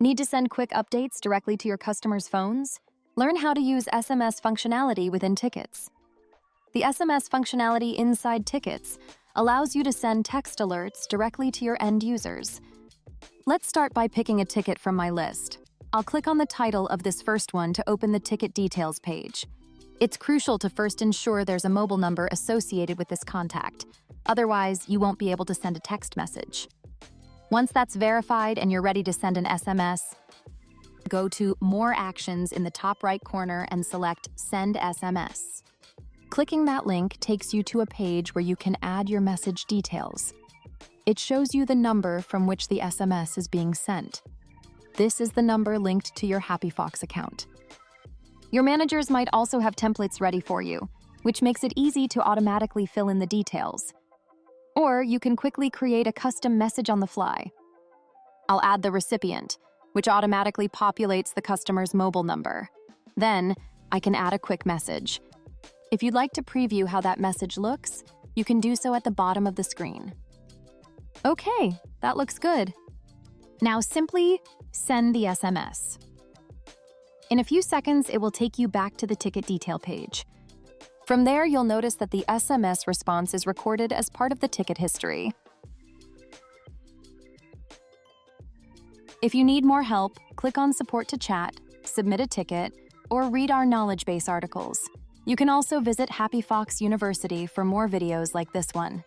Need to send quick updates directly to your customers' phones? Learn how to use SMS functionality within tickets. The SMS functionality inside tickets allows you to send text alerts directly to your end users. Let's start by picking a ticket from my list. I'll click on the title of this first one to open the ticket details page. It's crucial to first ensure there's a mobile number associated with this contact. Otherwise, you won't be able to send a text message. Once that's verified and you're ready to send an SMS, go to More Actions in the top right corner and select Send SMS. Clicking that link takes you to a page where you can add your message details. It shows you the number from which the SMS is being sent. This is the number linked to your HappyFox account. Your managers might also have templates ready for you, which makes it easy to automatically fill in the details. Or you can quickly create a custom message on the fly. I'll add the recipient, which automatically populates the customer's mobile number. Then, I can add a quick message. If you'd like to preview how that message looks, you can do so at the bottom of the screen. Okay, that looks good. Now simply send the SMS. In a few seconds, it will take you back to the ticket detail page. From there, you'll notice that the SMS response is recorded as part of the ticket history. If you need more help, click on Support to chat, submit a ticket, or read our knowledge base articles. You can also visit HappyFox University for more videos like this one.